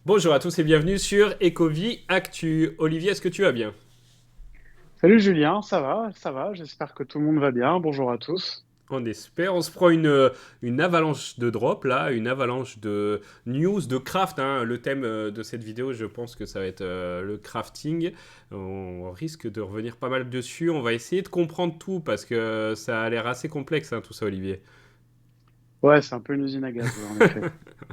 Bonjour à tous et bienvenue sur Ecovie Actu. Olivier, est-ce que tu vas bien? Salut Julien, ça va, j'espère que tout le monde va bien. Bonjour à tous. On espère. On se prend une avalanche de drops là, une avalanche de news, de craft, hein. Le thème de cette vidéo, je pense que ça va être le crafting. On risque de revenir pas mal dessus. On va essayer de comprendre tout parce que ça a l'air assez complexe, hein, tout ça, Olivier. Ouais, c'est un peu une usine à gaz, ouais, en effet.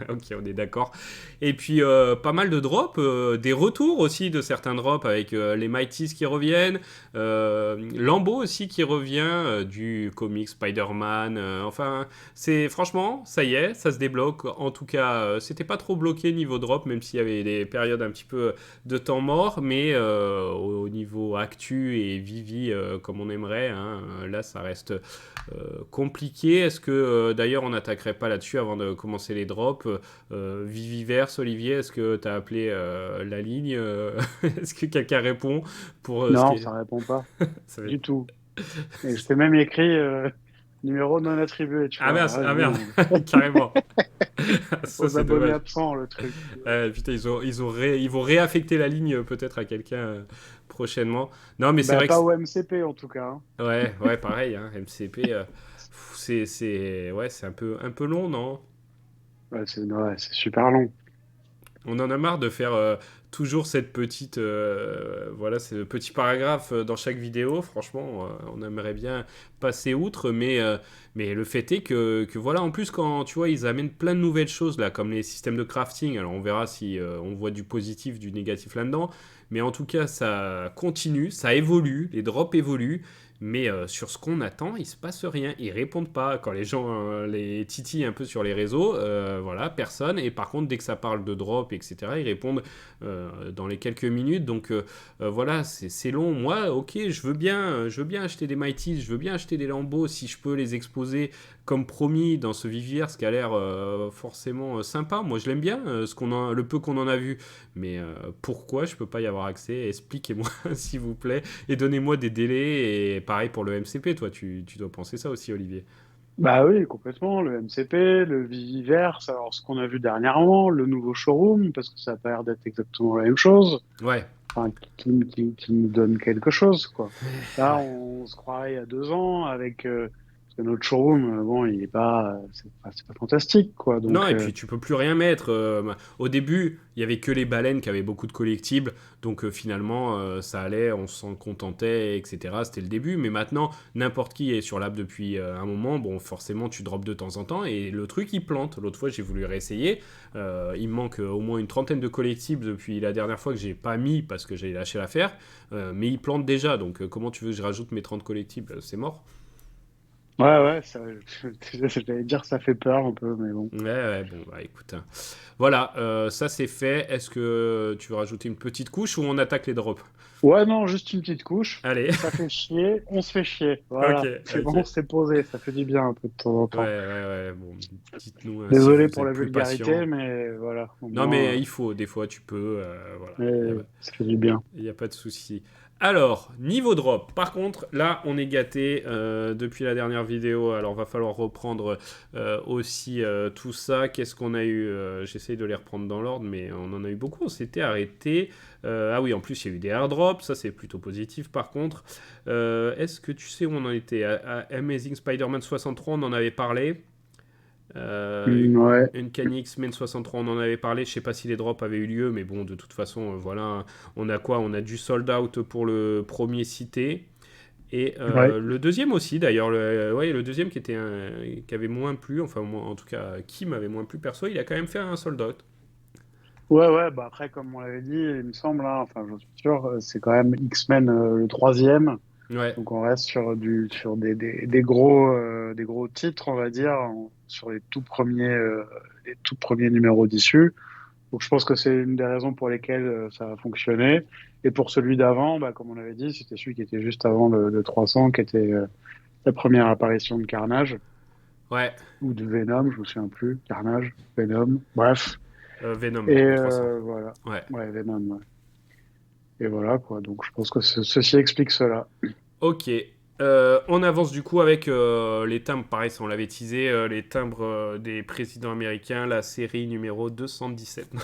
Ok, on est d'accord. Et puis pas mal de drops, des retours aussi de certains drops avec les Mighties qui reviennent, Lambeau aussi qui revient du comic Spider-Man. Enfin, c'est franchement, ça y est, ça se débloque. En tout cas, c'était pas trop bloqué niveau drop, même s'il y avait des périodes un petit peu de temps mort, mais au niveau actu et Vivi comme on aimerait, hein, là ça reste compliqué. Est-ce que d'ailleurs on n'attaquerait pas là-dessus avant de commencer les drops? Viviverse, Olivier, est-ce que tu as appelé la ligne? Est-ce que quelqu'un répond pour ce qui Non, est... ça répond pas Ça va du être- tout. Et je t'ai même écrit numéro non attribué, tu Ah vois. mince, ah Vas-y, merde, carrément. Ça aux c'est abonnés dommage. absents, le truc. Putain, ils vont réaffecter la ligne peut-être à quelqu'un prochainement. Non, mais c'est Bah, vrai que... pas au MCP en tout cas, hein. Ouais, ouais, pareil, hein, MCP, ouais, c'est un peu long, non? Ouais, c'est super long. On en a marre de faire toujours cette petite, voilà, ce petit paragraphe dans chaque vidéo. Franchement, on aimerait bien passer outre, mais le fait est que voilà, en plus quand tu vois, ils amènent plein de nouvelles choses là, comme les systèmes de crafting. Alors on verra si on voit du positif, du négatif là-dedans, mais en tout cas, ça continue, ça évolue, les drops évoluent. Mais sur ce qu'on attend, il se passe rien. Ils répondent pas quand les gens les titillent un peu sur les réseaux. Voilà, personne. Et par contre, dès que ça parle de drop, etc., ils répondent dans les quelques minutes. Donc voilà, c'est long. Moi, ok, je veux bien acheter des Mighty, je veux bien acheter des Lambeaux si je peux les exposer comme promis dans ce vivier, ce qui a l'air forcément sympa. Moi, je l'aime bien, le peu qu'on en a vu. Mais pourquoi je peux pas y avoir accès? Expliquez-moi, s'il vous plaît. Et donnez-moi des délais. Et pareil pour le MCP, toi, tu dois penser ça aussi, Olivier. Bah oui, complètement. Le MCP, le Viviverse, alors ce qu'on a vu dernièrement, le nouveau showroom, parce que ça a pas l'air d'être exactement la même chose. Ouais, Enfin, qui nous donne quelque chose, quoi. Là, ouais. on se croirait il y a 2 ans avec parce que notre showroom, bon, il est pas, c'est pas fantastique, quoi. Non, Donc, et puis tu peux plus rien mettre. Au début, il y avait que les baleines qui avaient beaucoup de collectibles, donc finalement, ça allait, on s'en contentait, etc. C'était le début, mais maintenant, n'importe qui est sur l'app depuis un moment. Bon, forcément, tu drops de temps en temps, et le truc, il plante. L'autre fois, j'ai voulu réessayer. Il me manque au moins une trentaine de collectibles depuis la dernière fois que j'ai pas mis parce que j'ai lâché l'affaire, mais il plante déjà. Donc, comment tu veux que je rajoute mes 30 collectibles? C'est mort. ouais, ça, j'allais dire ça fait peur un peu, mais bon. Ouais, ouais, bon, bah écoute, hein. Voilà, ça c'est fait. Est-ce que tu veux rajouter une petite couche ou on attaque les drops? Ouais, non, juste une petite couche. Allez, Ça fait chier, on se fait chier. ok, Voilà, c'est ok. bon, c'est posé, ça fait du bien un peu de temps en Ouais, temps. ouais, ouais, bon, dites-nous hein, si Désolé vous pour êtes la plus vulgarité, patient. mais voilà, au Non, mais moins, il faut, des fois tu peux, voilà, ça fait du bien. il y a pas de souci. Alors, niveau drop, par contre, là on est gâté depuis la dernière vidéo, alors va falloir reprendre aussi tout ça. Qu'est-ce qu'on a eu? J'essaye de les reprendre dans l'ordre, mais on en a eu beaucoup, on s'était arrêté. Ah oui, en plus il y a eu des airdrops, ça c'est plutôt positif par contre. Est-ce que tu sais où on en était? À Amazing Spider-Man 63, on en avait parlé. Euh, Ouais, Uncanny X-Men 63, on en avait parlé. Je sais pas si les drops avaient eu lieu, mais bon, de toute façon, voilà. On a quoi? On a du sold out pour le premier cité. Et ouais. le deuxième aussi, d'ailleurs. Ouais, le deuxième qui avait moins plu, enfin, moi, en tout cas, qui m'avait moins plu perso, il a quand même fait un sold out. Ouais, bah après, comme on l'avait dit, il me semble, hein, enfin, j'en suis sûr, c'est quand même X-Men le troisième. Ouais, Donc on reste sur des gros titres, on va dire, sur les tout premiers numéros d'issue. Donc je pense que c'est une des raisons pour lesquelles ça a fonctionné. Et pour celui d'avant, bah, comme on l'avait dit, c'était celui qui était juste avant le 300, qui était la première apparition de Carnage, ouais. ou de Venom, je me souviens plus. Carnage, Venom, bref. Venom, Et le 300. voilà. Ouais. Ouais, Venom, ouais. Et voilà, quoi. Donc je pense que ceci explique cela. Ok. On avance du coup avec les timbres, pareil, ça on l'avait teasé, les timbres des présidents américains, la série numéro 217, non,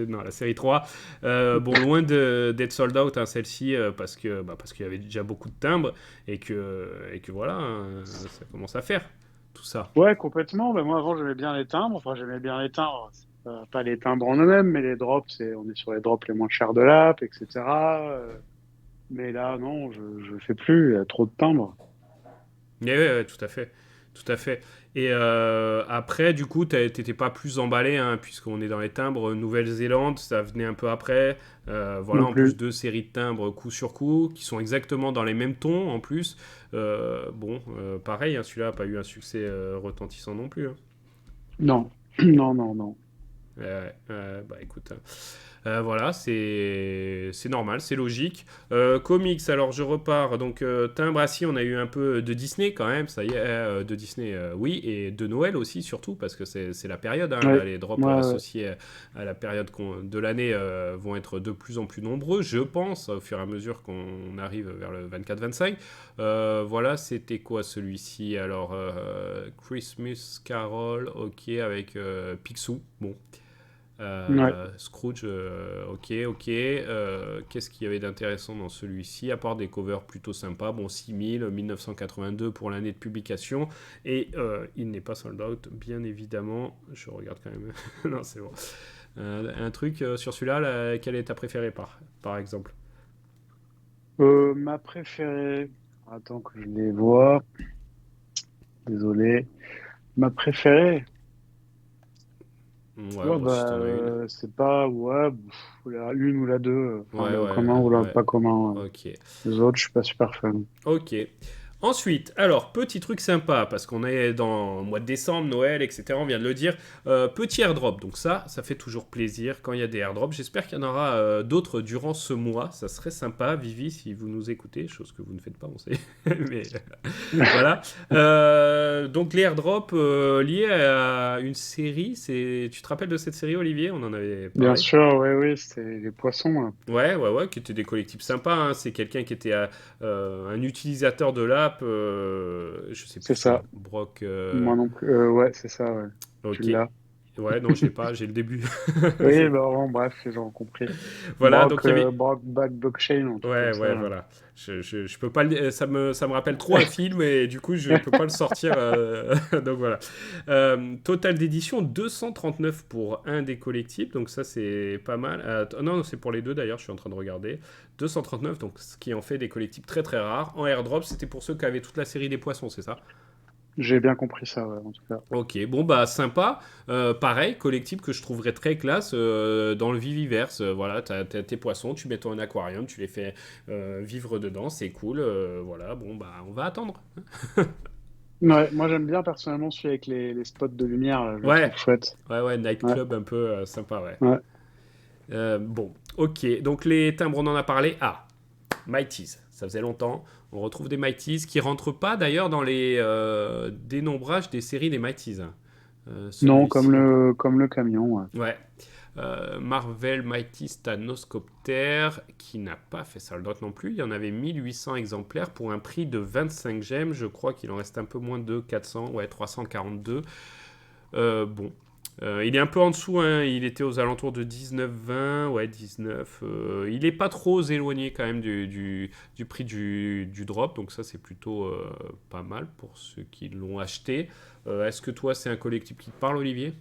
non, la série 3. Bon, loin d'être sold out, hein, celle-ci, parce qu'il y avait déjà beaucoup de timbres et que voilà, hein, ça commence à faire tout ça. Ouais, complètement. Ben, moi, avant, j'aimais bien les timbres. Enfin, j'aimais bien les timbres. C'est pas les timbres en eux-mêmes, mais les drops, on est sur les drops les moins chers de l'app, etc. Mais là, non, je fais plus. Il y a trop de timbres. Ouais, ouais, ouais, tout à fait. Tout à fait. Et après, du coup, t'étais pas plus emballé, hein, puisqu'on est dans les timbres. Nouvelle-Zélande, ça venait un peu après. Voilà, Non en plus plus. deux séries de timbres coup sur coup, qui sont exactement dans les mêmes tons en plus. Bon, pareil, hein, celui-là n'a pas eu un succès retentissant non plus, hein. Non. Non, non, non. Bah écoute, hein. Voilà, c'est normal, c'est logique. Comics, alors je repars. Donc, timbre, ah si, on a eu un peu de Disney quand même, ça y est, de Disney, oui, et de Noël aussi, surtout, parce que c'est la période, hein, là, Ouais. les drops Ouais, ouais. associés à la période de l'année vont être de plus en plus nombreux, je pense, au fur et à mesure qu'on arrive vers le 24-25. Voilà, c'était quoi celui-ci? Alors, Christmas Carol, ok, avec Picsou, bon. Ouais. Scrooge, ok, ok. Qu'est-ce qu'il y avait d'intéressant dans celui-ci, à part des covers plutôt sympas? Bon, 6000, 1982 pour l'année de publication. Et il n'est pas sold out, bien évidemment. Je regarde quand même. Non, c'est bon. Un truc sur celui-là, quelle est ta préférée par exemple? Ma préférée. Attends que je les vois. Désolé. Ma préférée. Ouais, Ouais, bon, si t'en as une. c'est pas, ouais, la une ou la deux. Enfin, Ouais, le ouais, commun ou le ouais. pas commun. Ok. Les autres, je suis pas super fan. Ok. Ensuite, alors, petit truc sympa, parce qu'on est dans le mois de décembre, Noël, etc., on vient de le dire, petit airdrop, donc ça fait toujours plaisir quand il y a des airdrops. J'espère qu'il y en aura d'autres durant ce mois, ça serait sympa, Vivi, si vous nous écoutez, chose que vous ne faites pas, on sait, mais voilà. Donc les airdrops liés à une série, tu te rappelles de cette série, Olivier? On en avait Bien parlé. sûr, oui, oui, c'est les poissons, là. Ouais, ouais, ouais, qui étaient des collectifs sympas, hein. C'est quelqu'un qui était un utilisateur de l'app, je sais C'est plus ça, ça. Brock. Moi non plus. Ouais, c'est ça, ouais. Tu Ok. l'as. Ouais, non, je l'ai pas, j'ai le début. Oui, C'est- bah, bon, bref, les gens ont compris. Voilà, donc il y avait. Brock Back Blockchain, un truc comme Ouais, ça, ouais, là. voilà. Je peux pas ça me rappelle trop un film et du coup je peux pas le sortir. Donc voilà. Total d'édition 239 pour un des collectifs, donc ça c'est pas mal. Non, non, c'est pour les deux d'ailleurs, je suis en train de regarder. 239, donc ce qui en fait des collectifs très très rares. En airdrop, c'était pour ceux qui avaient toute la série des poissons, c'est ça? J'ai bien compris ça, ouais, en tout cas. Ok, bon bah sympa. Pareil, collectif que je trouverais très classe dans le Viviverse. Voilà, t'as tes poissons, tu mets ton aquarium, tu les fais vivre dedans, c'est cool. Voilà, bon bah on va attendre. Ouais, moi j'aime bien personnellement celui avec les spots de lumière, là, je le trouve Ouais, chouette. ouais, Ouais, nightclub un peu sympa, ouais. ouais. Bon, ok, donc les timbres on en a parlé. Ah, Mighties, ça faisait longtemps. On retrouve des Mighties qui rentrent pas d'ailleurs dans les dénombrages des séries des Mighties, hein. Non, Celui-ci. comme le camion, ouais. Ouais. Marvel Mighty Thanoscopter, qui n'a pas fait sold out non plus. Il y en avait 1800 exemplaires pour un prix de 25 gemmes. Je crois qu'il en reste un peu moins de 400, ouais, 342. Bon. Il est un peu en dessous, hein. Il était aux alentours de 19-20, ouais, 19. Il n'est pas trop éloigné quand même du prix du drop, donc ça c'est plutôt pas mal pour ceux qui l'ont acheté. Est-ce que toi c'est un collectif qui te parle, Olivier?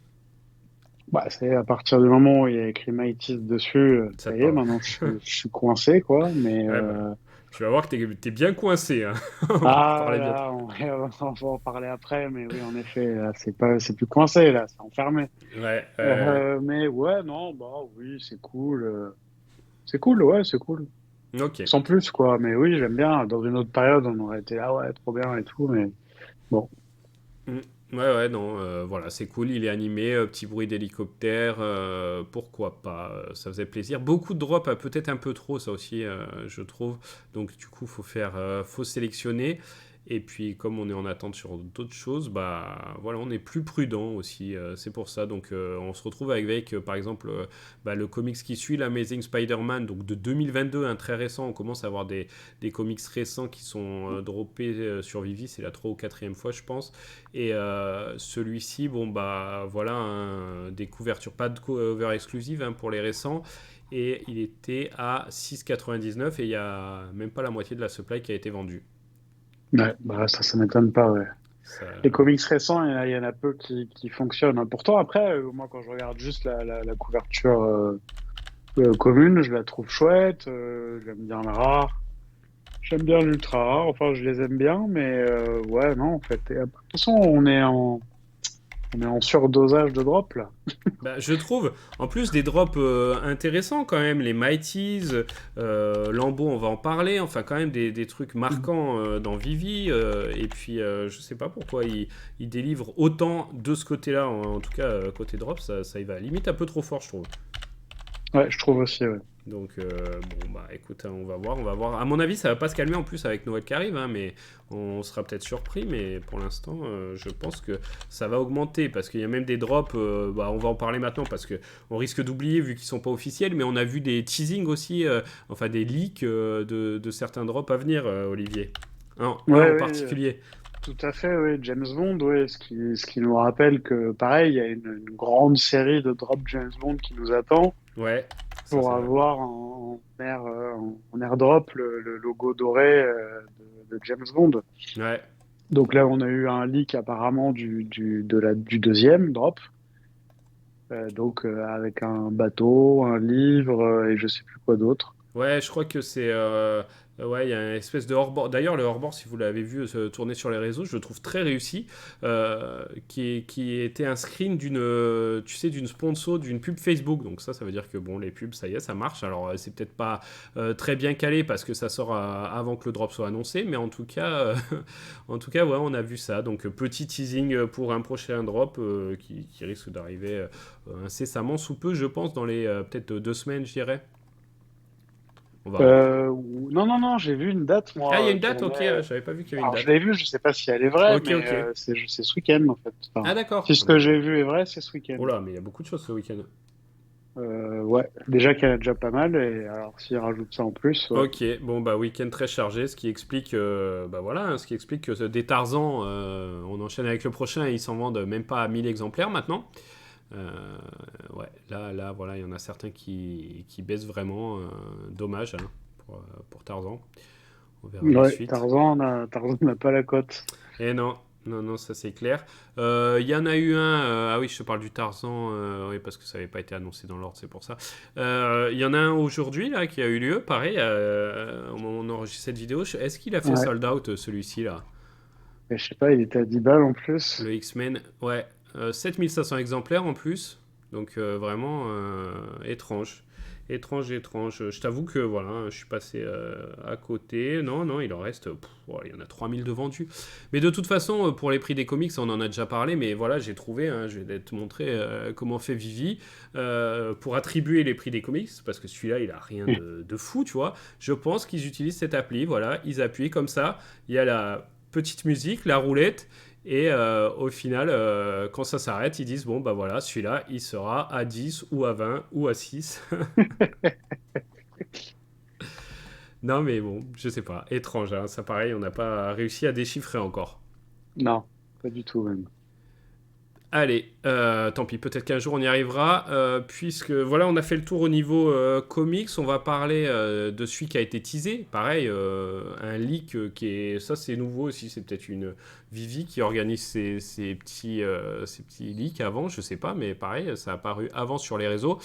Bah, c'est à partir du moment où il y a écrit Mighty dessus, Ça ça te y est, parle? maintenant je suis coincé, quoi. Mais Ouais, bah, tu vas voir que t'es bien coincé, hein. On va en ah parler bientôt. là, on va en parler après. Mais oui, en effet, là, c'est plus coincé, là, c'est enfermé. Ouais, Mais ouais, non, bah oui, c'est cool. C'est cool, ouais, c'est cool. ok. Sans plus, quoi. Mais oui, j'aime bien. Dans une autre période, on aurait été là, ouais, trop bien et tout. Mais bon, Mm. Ouais, ouais, non, voilà, c'est cool, il est animé, petit bruit d'hélicoptère, pourquoi pas, ça faisait plaisir. Beaucoup de drops, peut-être un peu trop, ça aussi, je trouve. Donc, du coup, faut sélectionner. Et puis, comme on est en attente sur d'autres choses, bah voilà, on est plus prudent aussi. C'est pour ça. Donc, on se retrouve avec par exemple, bah, le comics qui suit l'Amazing Spider-Man, donc de 2022, un très récent. On commence à avoir des comics récents qui sont droppés sur Vivi. C'est la 3 ou quatrième fois, je pense. Et celui-ci, bon, bah voilà, des couvertures, pas de cover exclusive pour les récents. Et il était à 6,99 et il y a même pas la moitié de la supply qui a été vendue. Ouais, bah ça m'étonne pas, ouais. Ça... Les comics récents, il y en a peu qui fonctionnent, hein. Pourtant, après, moi, quand je regarde juste la couverture commune, je la trouve chouette. J'aime bien la rare. J'aime bien l'ultra rare. Enfin, je les aime bien, mais ouais, non, en fait. Et, de toute façon, on est en surdosage de drop, là. Bah, je trouve, en plus des drops intéressants quand même, les Mighties, Lambeau, on va en parler, enfin quand même des trucs marquants dans Vivi, et puis je sais pas pourquoi il délivre autant de ce côté-là, en tout cas côté drop, ça y va limite un peu trop fort je trouve. Ouais, je trouve aussi, ouais. Donc bon bah écoute, hein, on va voir, on va voir. À mon avis, ça va pas se calmer en plus avec Noël qui arrive, hein, mais on sera peut-être surpris. Mais pour l'instant, je pense que ça va augmenter parce qu'il y a même des drops. Bah, on va en parler maintenant parce que on risque d'oublier vu qu'ils sont pas officiels, mais on a vu des teasings aussi, enfin des leaks de certains drops à venir, Olivier. Un Ouais, en ouais, particulier. tout à fait, oui. James Bond, ouais, ce qui nous rappelle que, pareil, il y a une grande série de drops James Bond qui nous attend Ouais, ça pour c'est vrai. avoir en airdrop le logo doré de James Bond. Ouais. Donc là, on a eu un leak apparemment du deuxième drop, donc avec un bateau, un livre et je sais plus quoi d'autre. Ouais, je crois que c'est. Ouais, il y a une espèce de hors-bord. D'ailleurs, le hors-bord, si vous l'avez vu tourner sur les réseaux, je le trouve très réussi. Qui était un screen d'une, tu sais, d'une sponsor, d'une pub Facebook. Donc ça veut dire que bon, les pubs, ça y est, ça marche. Alors, c'est peut-être pas très bien calé parce que ça sort avant que le drop soit annoncé, mais en tout cas, en tout cas, ouais, on a vu ça. Donc, petit teasing pour un prochain drop qui risque d'arriver incessamment sous peu, je pense, dans les peut-être 2 semaines, je dirais. On va voir. Non, non, non, j'ai vu une date, Ah, il y a moi, une date, tournée. ok, j'avais pas vu qu'il y avait une Alors, je date. l'ai vu, je sais pas si elle est vraie, Ok, mais ok. c'est ce week-end, en fait. Ah, Enfin, d'accord. si Ah, ce bah, que j'ai vu est vrai, c'est ce week-end. oh là, mais il y a beaucoup de choses ce week-end. Ouais, déjà qu'il y en a déjà pas mal, et alors s'ils rajoutent ça en plus, ouais. Ok, bon, bah, week-end très chargé, ce qui explique, bah voilà, hein, ce qui explique que des Tarzans, on enchaîne avec le prochain et ils s'en vendent même pas à 1000 exemplaires maintenant. Euh, ouais, là, voilà, il y en a certains qui baissent vraiment. Dommage hein, pour Tarzan. On verra la Ouais, suite. Tarzan n'a pas la cote. Eh non, non, non, ça c'est clair. Il y en a eu un, ah oui, je te parle du Tarzan, oui, parce que ça n'avait pas été annoncé dans l'ordre, c'est pour ça. Il y en a un aujourd'hui, là, qui a eu lieu, pareil, au moment où on enregistre cette vidéo. Est-ce qu'il a fait Ouais, sold out, celui-ci, là? mais je sais pas, il était à 10 balles en plus. Le X-Men, ouais. 7500 exemplaires en plus, donc vraiment étrange. Étrange, étrange. Je t'avoue que voilà, je suis passé à côté. Non, non, il en reste. Ouais, il y en a 3000 de vendus. Mais de toute façon, pour les prix des comics, on en a déjà parlé. Mais voilà, j'ai trouvé, hein, je vais te montrer comment fait Vivi pour attribuer les prix des comics. Parce que celui-là, il a rien de fou, tu vois. Je pense qu'ils utilisent cette appli. Voilà, ils appuient comme ça. Il y a la petite musique, la roulette. Et au final, quand ça s'arrête, ils disent bon, bah voilà, celui-là, il sera à 10 ou à 20 ou à 6. Non, mais bon, je sais pas. Étrange, hein. Ça pareil, on n'a pas réussi à déchiffrer encore. Non, pas du tout même. Allez, tant pis, peut-être qu'un jour on y arrivera, puisque voilà, on a fait le tour au niveau comics, on va parler de celui qui a été teasé, pareil, un leak qui est, ça c'est nouveau aussi, c'est peut-être une Vivi qui organise ces petits leaks avant, je sais pas, mais pareil, ça a apparu avant sur les réseaux,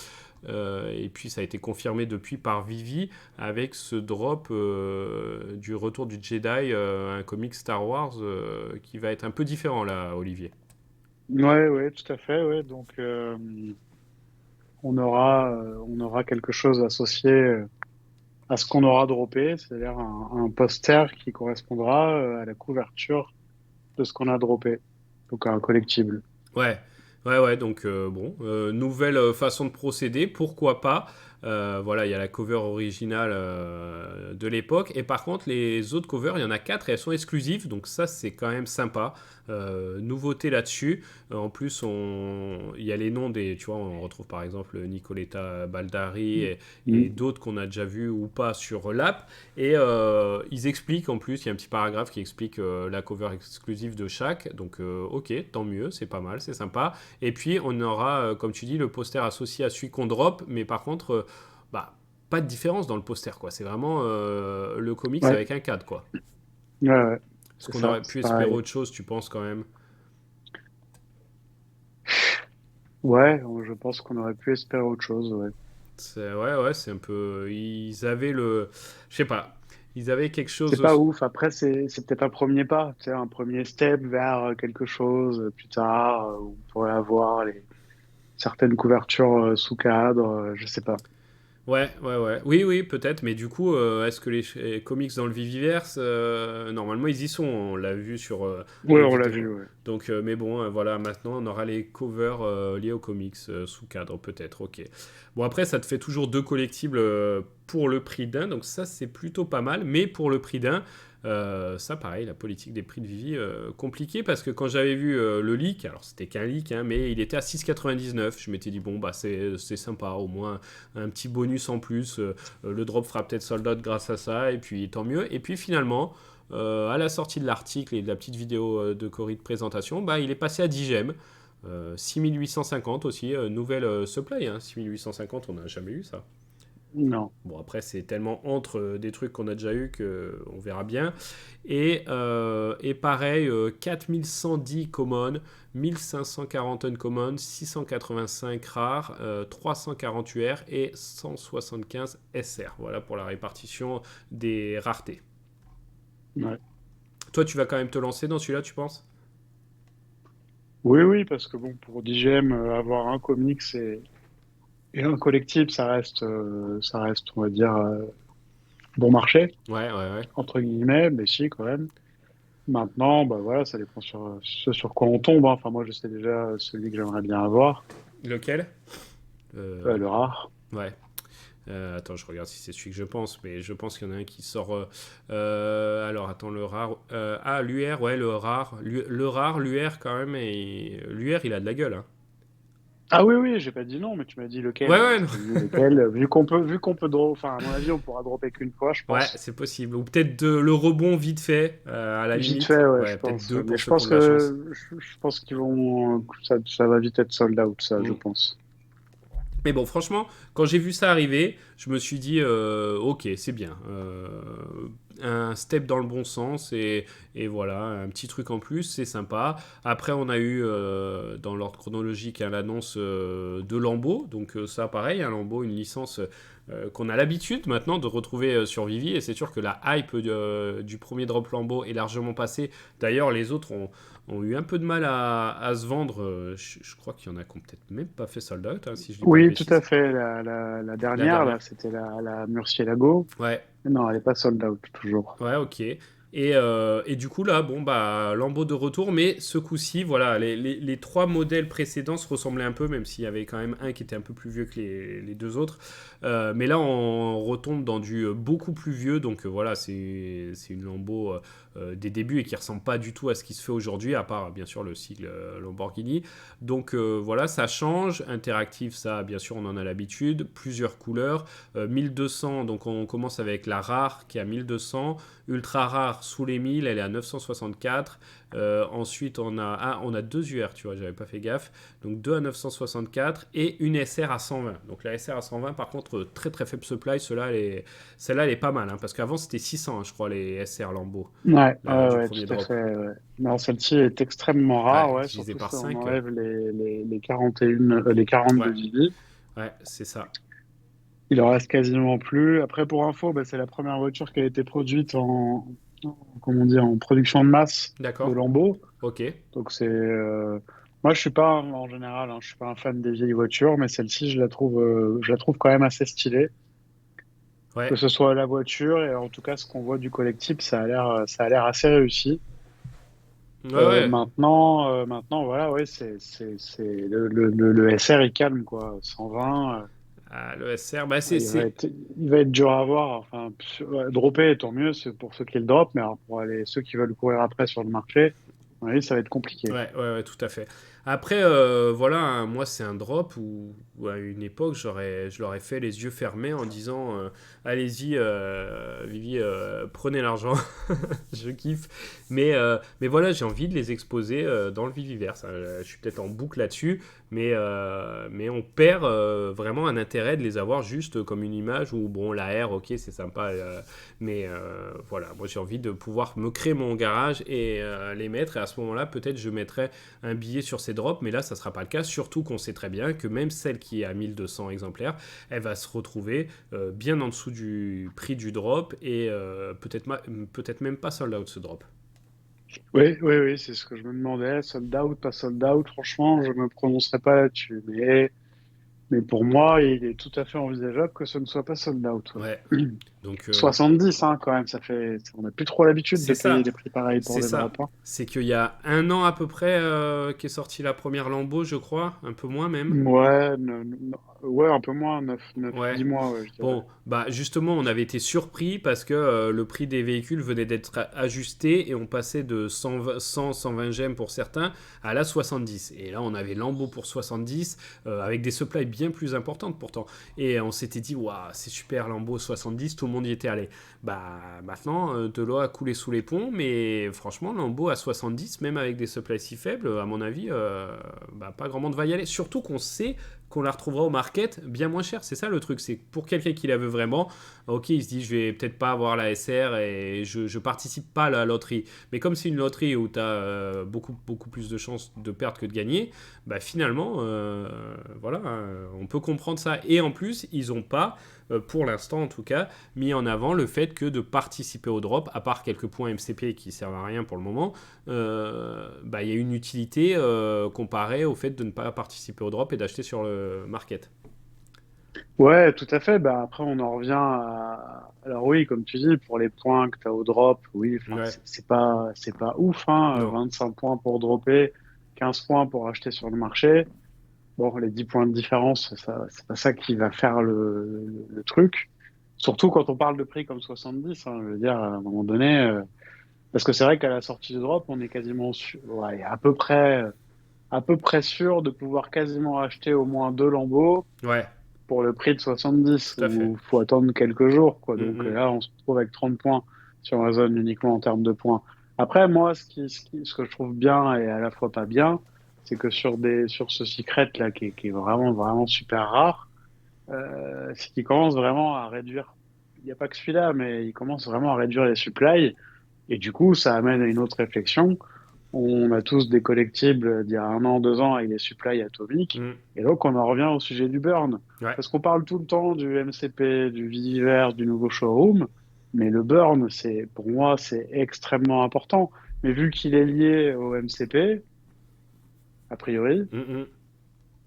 et puis ça a été confirmé depuis par Vivi avec ce drop du retour du Jedi, un comic Star Wars qui va être un peu différent là, Olivier. Ouais, ouais, tout à fait, ouais. Donc, on aura quelque chose associé à ce qu'on aura droppé, c'est-à-dire un poster qui correspondra à la couverture de ce qu'on a droppé. Donc, un collectible. Ouais, Ouais, ouais, donc bon, nouvelle façon de procéder, pourquoi pas. Voilà, il y a la cover originale de l'époque. Et par contre, les autres covers, il y en a quatre et elles sont exclusives. Donc ça, c'est quand même sympa. Nouveauté là-dessus. En plus, il y a les noms des... Tu vois, on retrouve par exemple Nicoletta Baldari et Mm. d'autres qu'on a déjà vus ou pas sur l'app. Et ils expliquent en plus, il y a un petit paragraphe qui explique la cover exclusive de chaque. Donc ok, tant mieux, c'est pas mal, c'est sympa. Et puis, on aura, comme tu dis, le poster associé à celui qu'on drop, mais par contre, bah, pas de différence dans le poster, quoi. C'est vraiment le comics Ouais, avec un cadre, quoi. ouais, ouais, Est-ce c'est qu'on ça, aurait pu c'est espérer pareil. autre chose, tu penses, quand même? Ouais, je pense qu'on aurait pu espérer autre chose, ouais. Ouais, ouais, c'est un peu... Ils avaient le... Je sais pas. Ils avaient quelque C'est chose... pas ouf. Après, c'est peut-être un premier pas, tu sais, un premier step vers quelque chose plus tard, où on pourrait avoir certaines couvertures sous cadre, je sais pas. Ouais, ouais, ouais. Oui, oui, peut-être, mais du coup, est-ce que les comics dans le Viviverse, normalement, ils y sont, on l'a vu sur Ouais, les on l'a vu, vidéos. ouais. Donc, mais bon, voilà, maintenant, on aura les covers liés aux comics sous cadre, peut-être, ok. Bon, après, ça te fait toujours deux collectibles pour le prix d'un, donc ça, c'est plutôt pas mal, mais pour le prix d'un, ça, pareil, la politique des prix de Vivi, compliqué, parce que quand j'avais vu le leak, alors c'était qu'un leak, hein, mais il était à 6,99, je m'étais dit, bon, bah, c'est sympa, au moins un petit bonus en plus. Le drop fera peut-être sold out grâce à ça, et puis tant mieux. Et puis finalement, à la sortie de l'article et de la petite vidéo de Cory de présentation, bah, il est passé à 10 gemmes. 6850 aussi, nouvelle supply, hein. 6850, on n'a jamais eu ça. Non. Bon, après, c'est tellement entre des trucs qu'on a déjà eu qu'on verra bien. Et pareil, 4110 common, 1540 uncommon, 685 rares, 340 UR et 175 SR. Voilà pour la répartition des raretés. Ouais. Toi, tu vas quand même te lancer dans celui-là, tu penses? Oui, oui, parce que bon, pour 10 avoir un comics et un collectible, ça reste, on va dire, bon marché, Ouais, ouais, ouais. entre guillemets, mais si, quand même. Maintenant, bah voilà, ça dépend sur ce sur quoi on tombe, hein. Enfin, moi, je sais déjà celui que j'aimerais bien avoir, Lequel? Euh, le rare. ouais. Attends, je regarde si c'est celui que je pense, mais je pense qu'il y en a un qui sort. Alors, attends, le rare. L'UR, ouais, le rare. Le rare, l'UR quand même. Et l'UR, il a de la gueule, hein. Ah oui, oui, j'ai pas dit non, mais tu m'as dit Ouais, lequel. ouais, Je non. t'ai dit lequel. Vu qu'on peut enfin, à mon avis, on pourra dropper qu'une fois, je Ouais, pense. c'est possible. Ou peut-être le rebond vite fait, à la Vite limite. fait, ouais, Ouais, je peut-être pense. deux Mais pour je ceux qui ont pense de la chance. je pense qu'ils vont, ça va vite être sold out, ça, je Mm. pense. Mais bon, franchement, quand j'ai vu ça arriver, je me suis dit, ok, c'est bien. Un step dans le bon sens et voilà, un petit truc en plus, c'est sympa. Après, on a eu dans l'ordre chronologique hein, l'annonce de Lambeau. Donc ça, pareil, un Lambeau, une licence qu'on a l'habitude maintenant de retrouver sur Vivi. Et c'est sûr que la hype du premier drop Lambeau est largement passée. D'ailleurs, les autres ont eu un peu de mal à se vendre. Je crois qu'il y en a qui n'ont peut-être même pas fait sold out, hein, si je dis pas de Oui, tout à bêtises. fait. La La dernière, là, dernière. c'était la Murcielago. Ouais, Non, elle est pas sold out, toujours. ouais, ok. Et du coup, là, bon, bah, Lambeau de retour, mais ce coup-ci, voilà, les trois modèles précédents se ressemblaient un peu, même s'il y avait quand même un qui était un peu plus vieux que les deux autres. Mais là, on retombe dans du beaucoup plus vieux, donc voilà, c'est une Lambeau des débuts et qui ressemble pas du tout à ce qui se fait aujourd'hui, à part bien sûr le sigle Lamborghini. Donc voilà, ça change. Interactif, ça, bien sûr, on en a l'habitude. Plusieurs couleurs. 1200, donc on commence avec la rare qui est à 1200. Ultra rare sous les 1000, elle est à 964. Ensuite, on a deux UR, tu vois, j'avais pas fait gaffe. Donc deux à 964 et une SR à 120. Donc la SR à 120, par contre, très très faible supply. Celle-là, elle est pas mal, hein, parce qu'avant c'était 600, hein, je crois, les SR Lambeau Ouais, ouais, du ouais, premier tout à drop. fait. Ouais. Non, celle-ci est extrêmement rare, Ouais, ouais, divisé surtout par si on 5. enlève les 41, les 40 Ouais, de Didi. ouais, c'est ça. Il en reste quasiment plus. Après, pour info, bah, c'est la première voiture qui a été produite comment dire, en production de masse de D'accord. Lambeau. Ok. Donc moi, je suis pas en général, hein, je suis pas un fan des vieilles voitures, mais celle-ci, je la trouve quand même assez stylée. Que Ouais. ce soit la voiture et en tout cas ce qu'on voit du collectif, ça a l'air assez réussi. Ouais, ouais. Maintenant, voilà, ouais, le SR, il calme, quoi. 120, Ah, le SR, bah il il va être dur à avoir. Enfin, ouais, dropper, tant mieux, c'est pour ceux qui le drop, mais alors pour ceux qui veulent courir après sur le marché, à mon avis, ça va être compliqué. Ouais, ouais, ouais, tout à fait. Après, voilà, hein, moi, c'est un drop où, à une époque, je leur ai fait les yeux fermés en disant allez-y, Vivi, prenez l'argent, je kiffe. Mais voilà, j'ai envie de les exposer dans le Viviverse. Je suis peut-être en boucle là-dessus, mais on perd vraiment un intérêt de les avoir juste comme une image où, bon, la R, ok, c'est sympa, voilà, moi, j'ai envie de pouvoir me créer mon garage et les mettre. Et à ce moment-là, peut-être je mettrai un billet sur ces drops, mais là, ça ne sera pas le cas. Surtout qu'on sait très bien que même celle qui est à 1200 exemplaires, elle va se retrouver bien en dessous du prix du drop et peut-être même pas sold out ce drop. Oui, oui, oui, c'est ce que je me demandais. Sold out, pas sold out, franchement, je me prononcerai pas là-dessus. Mais pour moi, il est tout à fait envisageable que ce ne soit pas sold out. Ouais, Ouais. donc 70, hein, quand même, on n'a plus trop l'habitude c'est de payer ça. des prix pareils pour C'est des ça. drops, hein. C'est qu'il y a un an à peu près qu'est sortie la première Lambeau, je crois, un peu moins même. Ouais, ouais, un peu moins, 10 Ouais. mois, ouais, je dirais. Bon, bah justement, on avait été surpris parce que le prix des véhicules venait d'être ajusté et on passait de 120 gemmes pour certains à la 70. Et là, on avait Lambeau pour 70 avec des supplies bien plus importantes pourtant. Et on s'était dit, waouh, c'est super Lambeau 70, tout le monde y était allé. Bah maintenant, de l'eau a coulé sous les ponts, mais franchement, Lambeau à 70, même avec des supplies si faibles, à mon avis, bah, pas grand monde va y aller. Surtout qu'on sait qu'on la retrouvera au market bien moins cher. C'est ça le truc, c'est que pour quelqu'un qui la veut vraiment, ok, il se dit je vais peut-être pas avoir la SR et je participe pas à la loterie. Mais comme c'est une loterie où tu as beaucoup plus de chances de perdre que de gagner, bah finalement, voilà, on peut comprendre ça. Et en plus, ils ont pas, pour l'instant en tout cas, mis en avant le fait que de participer au drop, à part quelques points MCP qui servent à rien pour le moment, bah, il y a une utilité comparée au fait de ne pas participer au drop et d'acheter sur le market. Ouais, tout à fait. Bah, après, on en revient Alors oui, comme tu dis, pour les points que tu as au drop, oui, enfin, Ouais, c'est pas ouf, hein. non. 25 points pour dropper, 15 points pour acheter sur le marché. Bon, les 10 points de différence, c'est pas ça qui va faire le truc. Surtout quand on parle de prix comme 70, hein, je veux dire, à un moment donné, parce que c'est vrai qu'à la sortie du drop, on est quasiment sûr, ouais, à peu près sûr de pouvoir quasiment acheter au moins deux lambeaux Ouais, pour le prix de 70, tout à fait. où faut attendre quelques jours, quoi. Donc Mm, là, on se retrouve avec 30 points sur la zone uniquement en termes de points. Après, moi, ce que je trouve bien et à la fois pas bien, c'est que sur ce secret là, qui est vraiment, vraiment super rare, c'est qu'il commence vraiment à réduire. Il n'y a pas que celui-là, mais il commence vraiment à réduire les supplies. Et du coup, ça amène à une autre réflexion. On a tous des collectibles d'il y a un an, 2 ans avec des supplies atomiques. mm. Et donc, on en revient au sujet du burn. Ouais. Parce qu'on parle tout le temps du MCP, du Viviverse, du nouveau showroom. Mais le burn, pour moi, c'est extrêmement important. Mais vu qu'il est lié au MCP, a priori, Mm, mm.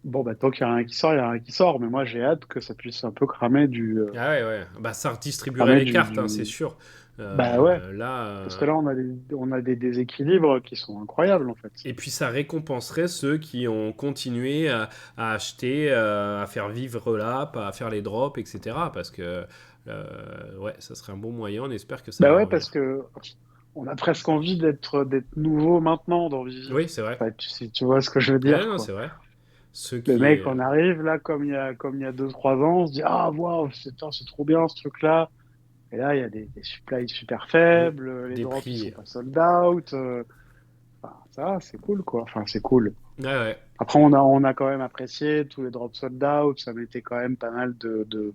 bon, bah, tant qu'il y a rien qui sort, il y a rien qui sort. Mais moi, j'ai hâte que ça puisse un peu cramer Ah ouais, ouais. Bah, ça redistribuerait cramer les cartes, hein, c'est du... sûr. Bah ouais. Là, Parce que là, on a des déséquilibres qui sont incroyables, en fait. et puis ça récompenserait ceux qui ont continué à acheter, à faire vivre l'app, à faire les drops, etc. Parce que, ouais, ça serait un bon moyen. On espère que ça Bah va ouais, parce revenir. que on a presque envie d'être nouveau maintenant dans Vivi. Oui, c'est vrai. Enfin, si tu vois ce que je veux Ouais, dire, non, quoi. c'est vrai. Ceux Le qui. mec, on arrive là, comme il y a 2, 3 ans, on se dit, ah, waouh, c'est trop bien ce truc-là. Et là, il y a des supplies super Mm, faibles, les des drops, ils prix. sont pas sold out. Enfin, ça, c'est cool, quoi. Enfin, c'est cool. Ouais, ouais. Après, on a quand même apprécié tous les drops sold out. Ça mettait quand même pas mal de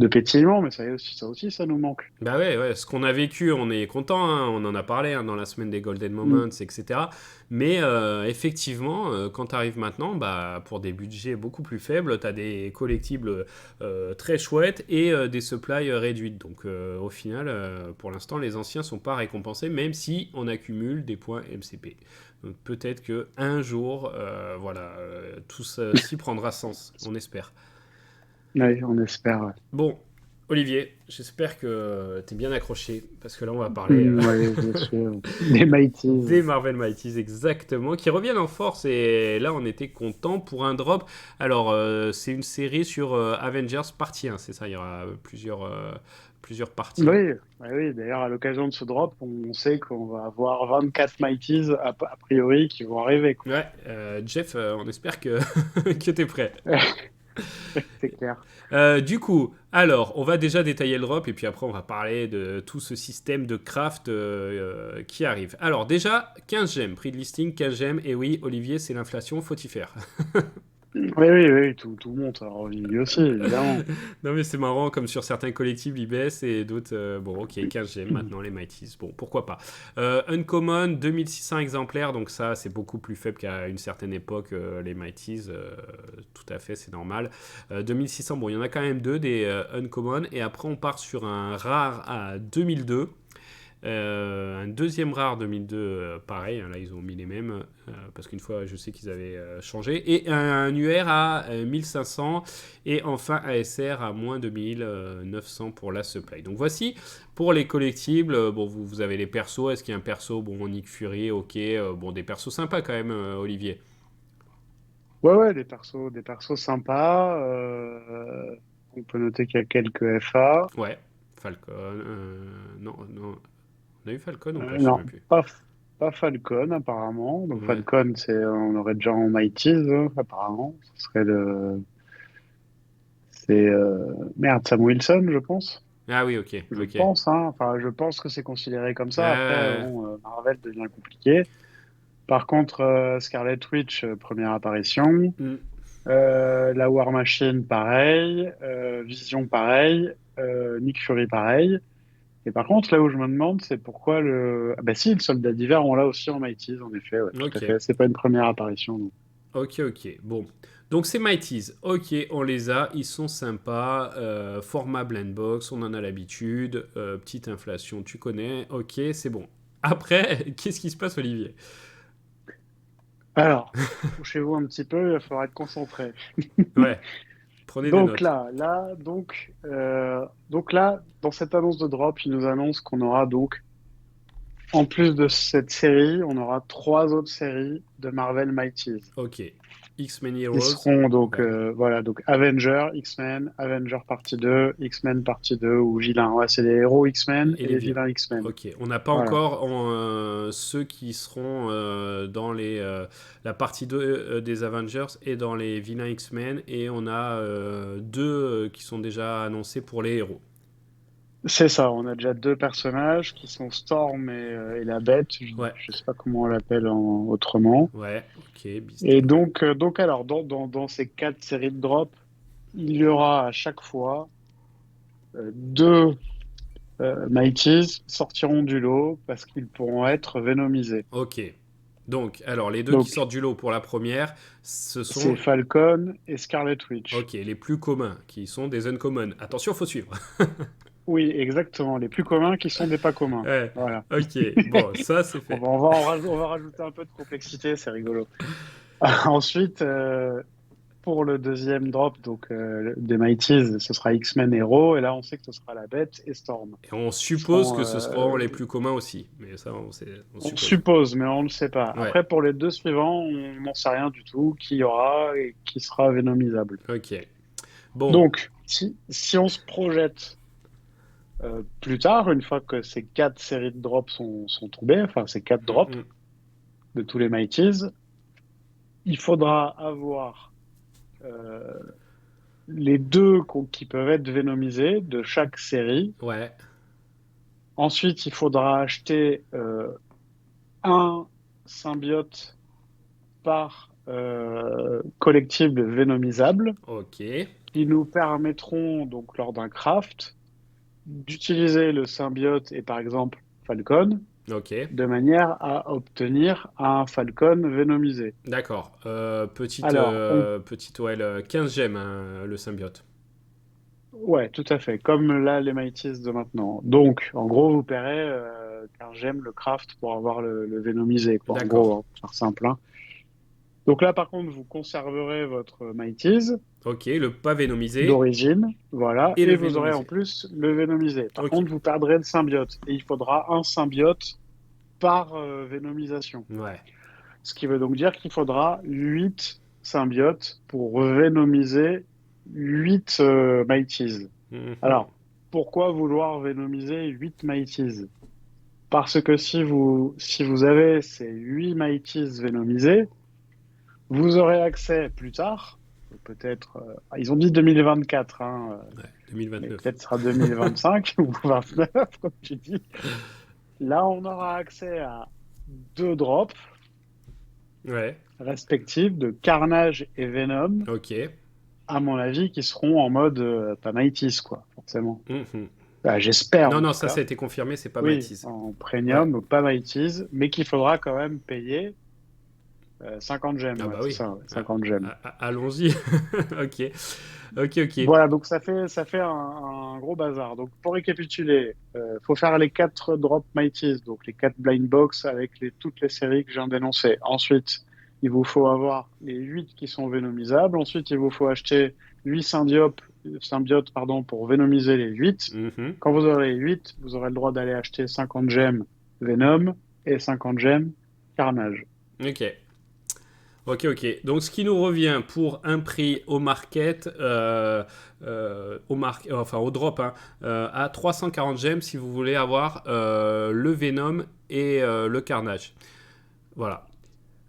pétillement, mais ça aussi, ça nous manque. Bah ouais, ouais, ce qu'on a vécu, on est content, hein, on en a parlé hein, dans la semaine des Golden Mm. Moments, etc. Mais effectivement, quand tu arrives maintenant, bah, pour des budgets beaucoup plus faibles, tu as des collectibles très chouettes et des supplies réduites. Donc au final, pour l'instant, les anciens sont pas récompensés, même si on accumule des points MCP. Donc peut-être que un jour, voilà, tout ceci prendra sens, on espère. Ouais, on espère. Ouais. Bon, Olivier, j'espère que tu es bien accroché, parce que là, on va parler Ouais, bien sûr. Des Mighties. des Marvel Mighties, exactement, qui reviennent en force, et là, on était content pour un drop. Alors, c'est une série sur Avengers partie 1, c'est ça, il y aura plusieurs Oui, parties. oui. D'ailleurs, à l'occasion de ce drop, on sait qu'on va avoir 24 Mighties a priori qui vont arriver, quoi. Ouais, Jeff, on espère que, que tu es prêt. C'est clair. Du coup, alors, on va déjà détailler le drop et puis après on va parler de tout ce système de craft qui arrive. Alors déjà, 15 gemmes, prix de listing 15 gemmes, et oui, Olivier, c'est l'inflation, faut y faire. Oui, tout monte. Alors, lui aussi, évidemment. Non mais c'est marrant, comme sur certains collectifs, ils baissent et d'autres, bon ok, 15 gemmes maintenant les Mighties, bon pourquoi pas. Uncommon, 2600 exemplaires, donc ça c'est beaucoup plus faible qu'à une certaine époque, les Mighties, tout à fait, c'est normal. 2600, bon il y en a quand même deux des Uncommon, et après on part sur un rare à 2002. Un deuxième rare 2002, pareil, hein, là ils ont mis les mêmes, parce qu'une fois je sais qu'ils avaient changé, et un UR à 1500, et enfin ASR à moins de 1900 pour la supply. Donc voici pour les collectibles. Bon, vous avez les persos, est-ce qu'il y a un perso, bon, Nick Fury, ok, bon, des persos sympas quand même, Olivier. Ouais, des persos sympas. On peut noter qu'il y a quelques FA. Ouais, Falcon, non, on a eu Falcon ou pas, je sais Non, même plus. pas Falcon apparemment. Donc Ouais. Falcon, on aurait déjà en Mighties apparemment. Ce serait merde, Sam Wilson, je pense. Ah oui, ok, Je ok. pense, hein. Enfin, je pense que c'est considéré comme ça. Après, Euh, bon, Marvel devient compliqué. Par contre, Scarlet Witch, première apparition. hmm, La War Machine, pareil. Vision, pareil. Nick Fury, pareil. Et par contre, là où je me demande, c'est pourquoi le... Ah bah si, le Soldat d'hiver, on l'a aussi en Mighties, en effet, ouais, tout à ok. fait. C'est pas une première apparition, non. Ok. Bon. Donc c'est Mighties. Ok, on les a. Ils sont sympas. Format blend box, on en a l'habitude. Petite inflation, tu connais. Ok, c'est bon. Après, qu'est-ce qui se passe, Olivier? Alors, couchez-vous un petit peu, il va falloir être concentré. Ouais, prenez des Donc notes. là, dans cette annonce de drop, il nous annonce qu'on aura donc, en plus de cette série, on aura trois autres séries de Marvel Mighties. Ok. X-Men Qui Heroes. seront donc, Ouais. voilà, donc Avenger, X-Men, Avenger partie 2, X-Men partie 2 ou vilains. Ouais, c'est les héros X-Men Et et les les vilains. vilains X-Men. Ok. On n'a pas Voilà. encore ceux qui seront dans la partie 2 des Avengers et dans les vilains X-Men. Et on a deux qui sont déjà annoncés pour les héros. C'est ça, on a déjà deux personnages qui sont Storm et la Bête, Ouais. je sais pas comment on l'appelle autrement. Ouais. Ok. Beast. Et Ouais. donc alors, dans ces quatre séries de drop, il y aura à chaque fois deux Mighties qui sortiront du lot parce qu'ils pourront être vénomisés. Ok. Donc, alors, les deux qui Donc, sortent du lot pour la première, ce c'est sont, Falcon et Scarlet Witch. ok, les plus communs, qui sont des uncommon. Attention, faut suivre. Oui, exactement, les plus communs qui sont des pas communs. Ouais. Voilà. Ok. Bon, ça, c'est fait. On va rajouter un peu de complexité, c'est rigolo. Ensuite, pour le deuxième drop, donc des Mighties, ce sera X-Men Hero, et là on sait que ce sera la Bête et Storm. Et on Qui suppose seront, que ce seront les plus communs aussi. Mais ça, on on suppose. suppose, mais on ne sait pas. Ouais. Après, pour les deux suivants, on n'en sait rien du tout, qui y aura et qui sera vénomisable. Ok. Bon. Donc, si on se projette plus tard, une fois que ces quatre séries de drops sont tombées, enfin ces quatre Mm, drops mm. de tous les Mighties, il faudra avoir euh, les deux qui peuvent être vénomisés de chaque série. Ouais. Ensuite, il faudra acheter un symbiote par collectible vénomisable Ok. qui nous permettront, donc lors d'un craft, d'utiliser le symbiote et par exemple Falcon Ok. de manière à obtenir un Falcon vénomisé. D'accord. Petite, Alors, petite OL 15 gemmes, hein, le symbiote. ouais, tout à fait, comme là les Mighties de maintenant. Donc, en gros, vous paierez car j'aime le craft pour avoir le vénomisé, quoi. En D'accord. gros, hein, pour faire simple, hein. Donc là, par contre, vous conserverez votre Mighties Ok, le pas vénomisé d'origine, voilà, et le et vous aurez en vénomisé. plus le Vénomisé. Par Ok, contre, vous perdrez le symbiote, et il faudra un symbiote par Vénomisation. ouais. Ce qui veut donc dire qu'il faudra 8 symbiotes pour Vénomiser 8 Mighties. Mhm. Alors, pourquoi vouloir Vénomiser 8 Mighties? Parce que si vous avez ces 8 Mighties Vénomisés, vous aurez accès plus tard, peut-être, ils ont dit 2024, hein, Ouais, mais 2029. peut-être ce sera 2025 ou 29, comme tu dis. Là, on aura accès à 2 drops Ouais, respectifs de Carnage et Venom, ok. à mon avis, qui seront en mode pas Mighties, quoi, forcément. Mhm. Bah, j'espère, Non, en non, tout ça, ça cas. a été confirmé, c'est pas Oui, Mighty's. en Ouais. premium, pas Mighties, mais qu'il faudra quand même payer 50 gemmes, Ah ouais, bah c'est oui. ça, ouais, Ah, 50 gemmes. allons-y. Ok. Ok, ok. Voilà, donc ça fait un gros bazar. Donc pour récapituler, faut faire les 4 Drop Mighties, donc les 4 blind box avec toutes les séries que je viens d'énoncer. Ensuite, il vous faut avoir les 8 qui sont vénomisables. Ensuite, il vous faut acheter 8 symbiotes pardon, pour vénomiser les 8. Mhm. Quand vous aurez les 8, vous aurez le droit d'aller acheter 50 gemmes Venom et 50 gemmes Carnage. Ok. Ok, ok. Donc, ce qui nous revient pour un prix au market, enfin au drop, hein, à 340 gemmes si vous voulez avoir le Venom et le Carnage. Voilà.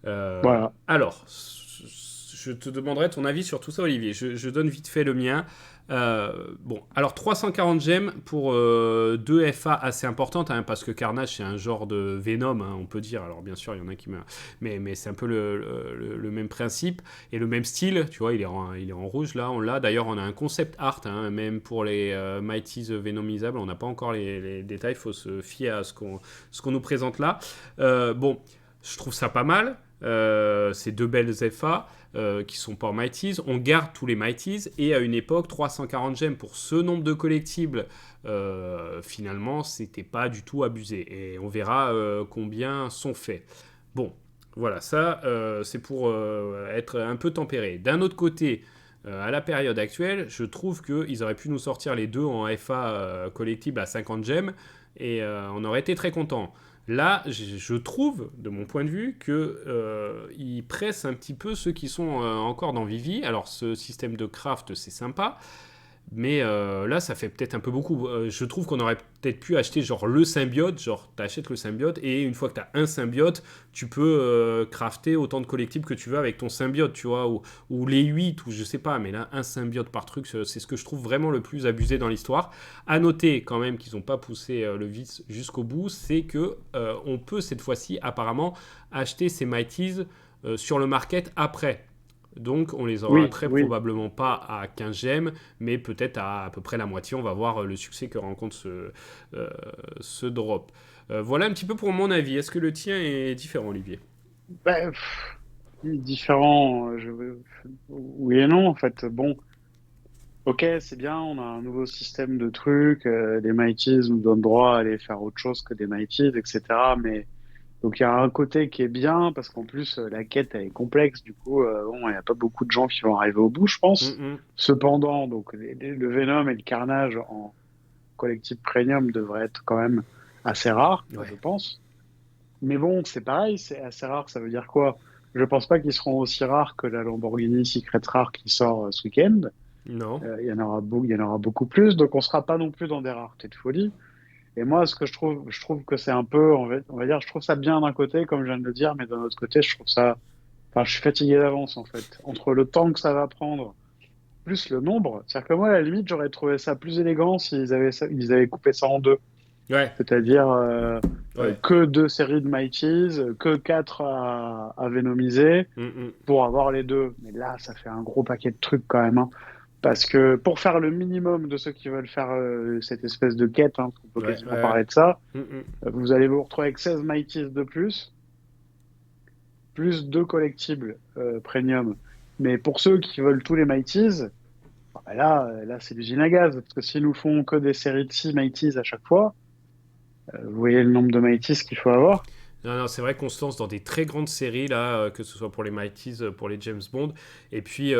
Voilà. Alors, je te demanderai ton avis sur tout ça, Olivier. Je donne vite fait le mien. Bon, alors 340 gemmes pour deux FA assez importantes, hein, parce que Carnage c'est un genre de Venom, hein, on peut dire. Alors bien sûr, il y en a qui meurent, mais c'est un peu le même principe et le même style. Tu vois, il est en rouge là, on l'a. D'ailleurs, on a un concept art, hein, même pour les Mighties Venomisables. On n'a pas encore les détails, il faut se fier à ce qu'on nous présente là. Bon, je trouve ça pas mal. Ces deux belles FA qui sont pas en Mighties. On garde tous les Mighties et à une époque, 340 gemmes pour ce nombre de collectibles, finalement, c'était pas du tout abusé. Et on verra combien sont faits. Bon, voilà, ça, c'est pour être un peu tempéré. D'un autre côté, à la période actuelle, je trouve qu'ils auraient pu nous sortir les deux en FA collectible à 50 gemmes et on aurait été très content. Là, je trouve, de mon point de vue, qu'ils pressent un petit peu ceux qui sont encore dans Vivi. Alors, ce système de craft, c'est sympa, mais là, ça fait peut-être un peu beaucoup. Je trouve qu'on aurait peut-être pu acheter genre le symbiote, genre t'achètes le symbiote et une fois que t'as un symbiote, tu peux crafter autant de collectibles que tu veux avec ton symbiote, tu vois, ou les 8 ou je sais pas, mais là, un symbiote par truc, c'est ce que je trouve vraiment le plus abusé dans l'histoire. À noter quand même qu'ils n'ont pas poussé le vice jusqu'au bout, c'est que on peut cette fois-ci apparemment acheter ces Mighties sur le market après. Donc on les aura Oui, très oui. probablement pas à 15 gemmes, mais peut-être à peu près la moitié. On va voir le succès que rencontre ce drop. Voilà un petit peu pour mon avis. Est-ce que le tien est différent, Olivier? Ben, différent, oui et non, en fait. Bon, ok, c'est bien, on a un nouveau système de trucs, les Mighties nous donnent droit à aller faire autre chose que des Mighties, etc. Mais donc il y a un côté qui est bien, parce qu'en plus, la quête, elle est complexe, du coup, bon, il n'y a pas beaucoup de gens qui vont arriver au bout, je pense. Mm, Cependant, donc le Venom et le Carnage en collectif premium devraient être quand même assez rares, mm. je Ouais. pense. Mais bon, c'est pareil, c'est assez rare, ça veut dire quoi? Je pense pas qu'ils seront aussi rares que la Lamborghini Secret Rare qui sort ce week-end. Non. Il y en aura beaucoup plus, donc on sera pas non plus dans des raretés de folie. Et moi, ce que je trouve que c'est un peu, on va dire, je trouve ça bien d'un côté, comme je viens de le dire, mais d'un autre côté, je trouve ça, enfin, je suis fatigué d'avance, en fait. Entre le temps que ça va prendre, plus le nombre, c'est-à-dire que moi, à la limite, j'aurais trouvé ça plus élégant ils avaient coupé ça en deux. Ouais. C'est-à-dire Ouais. que 2 séries de Mighties, que 4 à Venomiser Mm, mm. pour avoir les deux. Mais là, ça fait un gros paquet de trucs quand même, hein. Parce que pour faire le minimum de ceux qui veulent faire cette espèce de quête, hein, parce qu'on peut Ouais. quasiment Ouais. parler de ça, Mm, mm. vous allez vous retrouver avec 16 Mighties de plus 2 collectibles premium. Mais pour ceux qui veulent tous les Mighties, bah là c'est l'usine à gaz. Parce que s'ils nous font que des séries de 6 Mighties à chaque fois, vous voyez le nombre de Mighties qu'il faut avoir. Non, non, c'est vrai qu'on se lance dans des très grandes séries, là, que ce soit pour les Mighties, pour les James Bond. Et puis,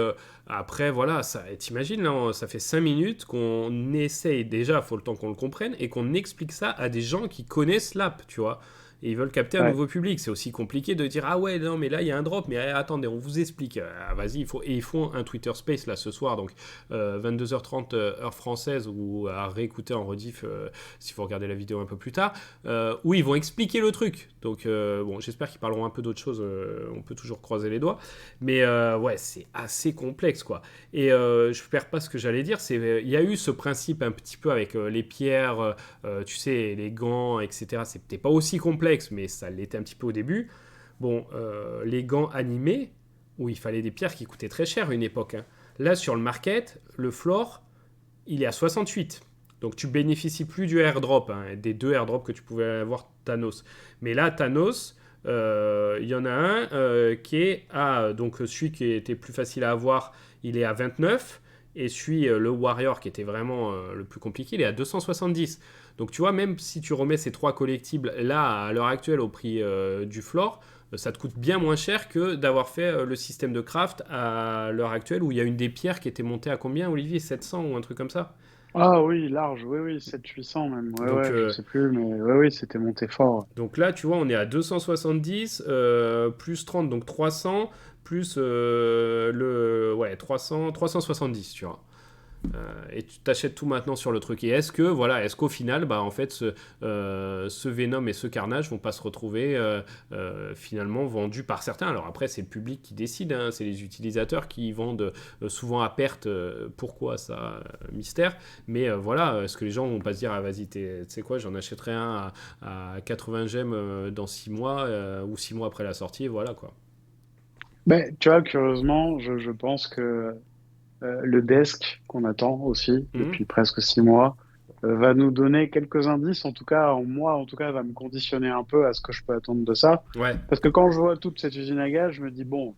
après, voilà, ça, t'imagines, là, ça fait 5 minutes qu'on essaye, déjà, il faut le temps qu'on le comprenne, et qu'on explique ça à des gens qui connaissent l'app, tu vois. Et ils veulent capter un Ouais, nouveau public. C'est aussi compliqué de dire, ah ouais, non, mais là, il y a un drop, mais attendez, on vous explique. Ah, vas-y, il faut... Et ils font un Twitter Space, là, ce soir, donc 22h30 heure française, ou à réécouter en rediff, s'il faut regarder la vidéo un peu plus tard, où ils vont expliquer le truc. Donc, bon, j'espère qu'ils parleront un peu d'autre chose. On peut toujours croiser les doigts. Mais ouais, c'est assez complexe, quoi. Et je perds pas ce que j'allais dire. Il y a eu ce principe un petit peu avec les pierres, tu sais, les gants, etc. C'était pas aussi complexe, mais ça l'était un petit peu au début. Bon, les gants animés, où il fallait des pierres qui coûtaient très cher à une époque, hein. Là, sur le market, le floor, il est à 68. Donc tu bénéficies plus du airdrop, hein, des 2 airdrops que tu pouvais avoir Thanos. Mais là, Thanos, il y en a un qui est à... Donc celui qui était plus facile à avoir, il est à 29. Et celui, le Warrior, qui était vraiment le plus compliqué, il est à 270. Donc tu vois, même si tu remets ces 3 collectibles là, à l'heure actuelle, au prix du floor, ça te coûte bien moins cher que d'avoir fait le système de craft à l'heure actuelle, où il y a une des pierres qui était montée à combien, Olivier? 700 ou un truc comme ça? ah oui, large, oui, oui, 700-800 même, ouais, Donc, ouais, je sais plus, mais ouais, oui, c'était monté fort. donc là, tu vois, on est à 270, plus 30, donc 300, plus ouais, 370, tu vois. Et tu t'achètes tout maintenant sur le truc. Et est-ce qu'au final, bah, en fait, ce Venom et ce Carnage vont pas se retrouver finalement vendus par certains. Alors après, c'est le public qui décide, hein, c'est les utilisateurs qui vendent souvent à perte. Pourquoi ça, mystère. Mais voilà, est-ce que les gens vont pas se dire, ah vas-y, tu sais quoi, j'en achèterai un à 80 gemmes dans 6 mois ou 6 mois après la sortie, et voilà quoi. Mais tu vois, curieusement, je pense que le desk qu'on attend aussi Mhm. depuis presque 6 mois va nous donner quelques indices. En tout cas, moi, en tout cas, va me conditionner un peu à ce que je peux attendre de ça. Ouais. Parce que quand je vois toute cette usine à gaz, je me dis, bon,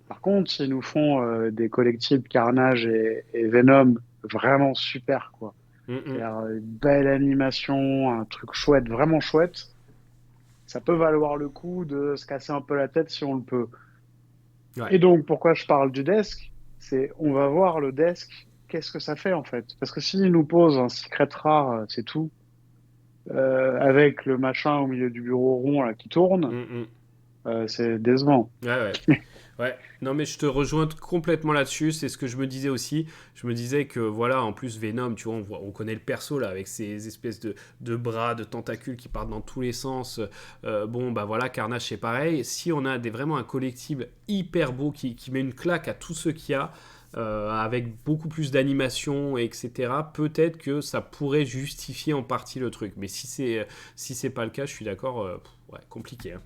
par contre, s'ils nous font des collectibles Carnage et Venom vraiment super, quoi. Mhm. C'est-à-dire une belle animation, un truc chouette, vraiment chouette, ça peut valoir le coup de se casser un peu la tête si on le peut. Ouais. Et donc, pourquoi je parle du desk? C'est, on va voir le desk, qu'est-ce que ça fait en fait? Parce que s'il nous pose un secret rare, c'est tout, avec le machin au milieu du bureau rond là qui tourne, Mhm. c'est décevant. Ouais, ouais. Ouais, non mais je te rejoins complètement là-dessus, c'est ce que je me disais aussi. Je me disais que voilà, en plus Venom, tu vois, on connaît le perso là, avec ces espèces de bras, de tentacules qui partent dans tous les sens. Bon, bah voilà, Carnage c'est pareil. Si on a vraiment un collectible hyper beau qui met une claque à tout ce qu'il y a, avec beaucoup plus d'animation, etc., peut-être que ça pourrait justifier en partie le truc. Mais si c'est pas le cas, je suis d'accord, ouais, compliqué, hein.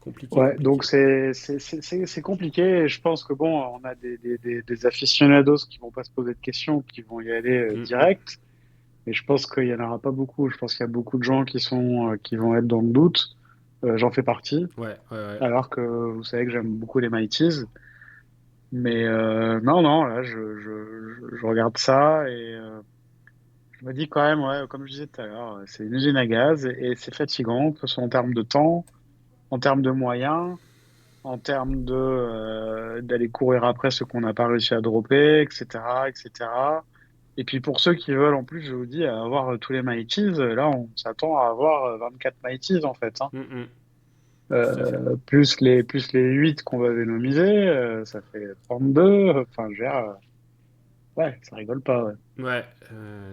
Compliqué, Ouais, donc compliqué. c'est compliqué. Et je pense que bon, on a des aficionados qui vont pas se poser de questions, qui vont y aller Mm, mm. direct. Et je pense qu'il y en aura pas beaucoup. Je pense qu'il y a beaucoup de gens qui vont être dans le doute. J'en fais partie. Ouais, ouais, ouais. Alors que vous savez que j'aime beaucoup les Mighties. Mais non, non, là, je regarde ça et je me dis quand même, ouais, comme je disais tout à l'heure, c'est une usine à gaz et c'est fatigant, que ce soit en termes de temps, en termes de moyens, en termes de d'aller courir après ce qu'on n'a pas réussi à dropper, etc., etc. Et puis pour ceux qui veulent, en plus, je vous dis, avoir tous les Mighties, là, on s'attend à avoir 24 Mighties, en fait, hein. Mm, mm. Tout à fait. Plus les 8 qu'on va vénomiser, ça fait 32. Enfin, je veux dire, ouais, ça rigole pas, ouais. Ouais,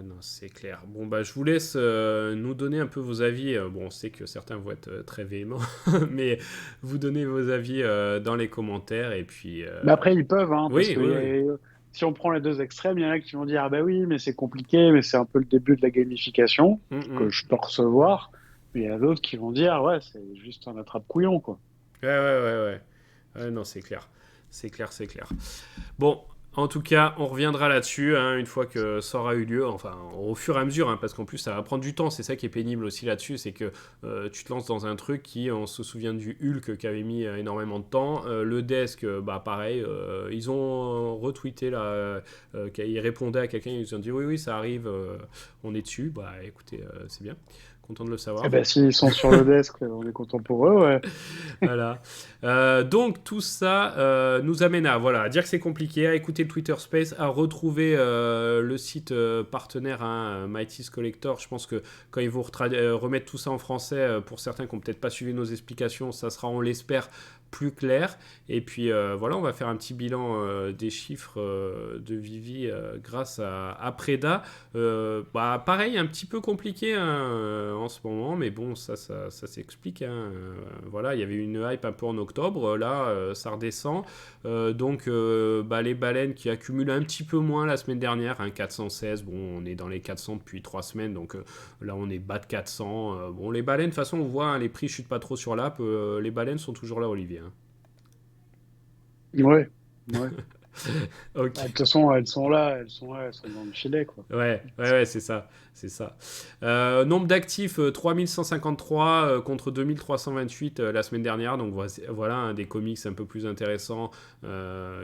non, c'est clair. Bon, bah, je vous laisse nous donner un peu vos avis. Bon, on sait que certains vont être très véhéments, mais vous donnez vos avis dans les commentaires. Et puis, Mais après, ils peuvent, hein, parce oui, que oui, oui. si on prend les deux extrêmes, il y en a qui vont dire, ah bah oui, mais c'est compliqué, mais c'est un peu le début de la gamification, Mm, ce que mm. je peux recevoir. Mais il y a d'autres qui vont dire, ouais, c'est juste un attrape-couillon, quoi. Ouais, ouais, ouais, ouais. Ouais, non, c'est clair. C'est clair, c'est clair. Bon, en tout cas, on reviendra là-dessus hein, une fois que ça aura eu lieu, enfin au fur et à mesure, hein, parce qu'en plus ça va prendre du temps, c'est ça qui est pénible aussi là-dessus, c'est que tu te lances dans un truc qui, on se souvient du Hulk qui avait mis énormément de temps, le desk, bah pareil, ils ont retweeté là, ils répondaient à quelqu'un, ils ont dit oui, oui, ça arrive, on est dessus, bah écoutez, c'est bien, content de le Eh savoir. ben, s'ils sont sur le desk, on est content pour eux, ouais. Voilà. Donc tout ça nous amène à, voilà, à dire que c'est compliqué, à écouter le Twitter Space, à retrouver le site partenaire, hein, Mighty's Collector. Je pense que quand ils vont remettre tout ça en français, pour certains qui n'ont peut-être pas suivi nos explications, ça sera, on l'espère, plus clair. Et puis voilà, on va faire un petit bilan des chiffres de Vivi grâce à Preda. Bah, pareil, un petit peu compliqué, hein, en ce moment, mais bon, ça s'explique, hein. Voilà, il y avait une hype un peu en octobre, là, ça redescend. Donc, bah, les baleines qui accumulent un petit peu moins la semaine dernière, hein, 416, bon, on est dans les 400 depuis 3 semaines, donc là, on est bas de 400. Bon, les baleines, de toute façon, on voit, hein, les prix chutent pas trop sur l'app, les baleines sont toujours là, Olivier, hein. Ouais, ouais. Ok. Bah, de toute façon, elles sont dans le filet, quoi. Ouais, c'est ça, c'est ça. Nombre d'actifs, 3153 contre 2328 la semaine dernière. Donc voilà, un des comics un peu plus intéressants.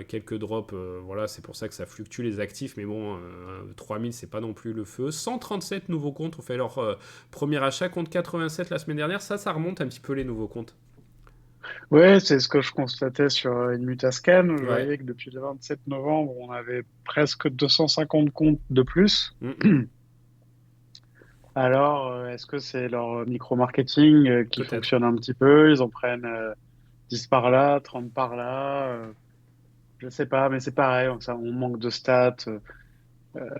Quelques drops, voilà, c'est pour ça que ça fluctue les actifs. Mais bon, 3000, c'est pas non plus le feu. 137 nouveaux comptes ont fait leur premier achat contre 87 la semaine dernière. Ça remonte un petit peu les nouveaux comptes. Ouais, c'est ce que je constatais sur une Mutascan. Je Ouais. voyais que depuis le 27 novembre, on avait presque 250 comptes de plus. Mm, mm. Alors, est-ce que c'est leur micro-marketing qui Peut-être. fonctionne un petit peu? Ils en prennent 10 par là, 30 par là. Je sais pas, mais c'est pareil. On manque de stats.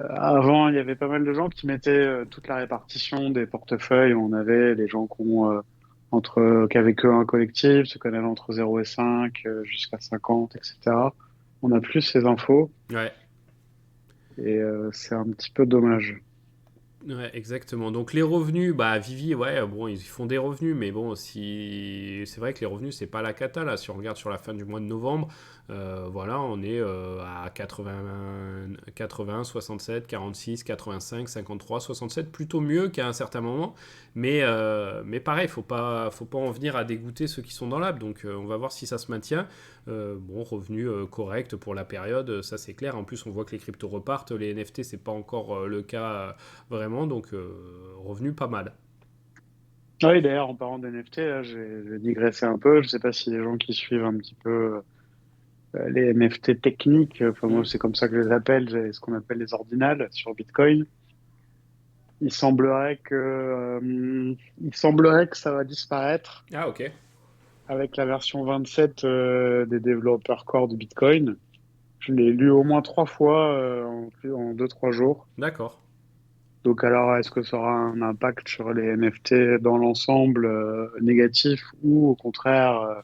Avant, il y avait pas mal de gens qui mettaient toute la répartition des portefeuilles. On avait les gens qui avaient que un collectif, ceux qui en avaient entre 0 et 5, jusqu'à 50, etc. On n'a plus ces infos Ouais. et c'est un petit peu dommage. Ouais, exactement. Donc les revenus, bah Vivi, ouais, bon, ils font des revenus, mais bon, si c'est vrai que les revenus, c'est pas la cata là. Si on regarde sur la fin du mois de novembre, voilà, on est à 80, 67, 46, 85, 53, 67, plutôt mieux qu'à un certain moment. Mais pareil, faut pas en venir à dégoûter ceux qui sont dans l'app. Donc on va voir si ça se maintient. Bon, revenu correct pour la période, ça c'est clair. En plus, on voit que les cryptos repartent. Les NFT, c'est pas encore le cas. Vraiment, donc revenu pas mal. Oui, d'ailleurs, en parlant d'NFT, là, j'ai digressé un peu. Je sais pas si les gens qui suivent un petit peu les NFT techniques, enfin moi Hmm. c'est comme ça que je les appelle, j'ai ce qu'on appelle les ordinals sur Bitcoin. Il semblerait que ça va disparaître Ah, ok. avec la version 27 des développeurs core de Bitcoin. Je l'ai lu au moins 3 fois en 2, 3 jours. D'accord. Donc alors, est-ce que ça aura un impact sur les NFT dans l'ensemble négatif ou au contraire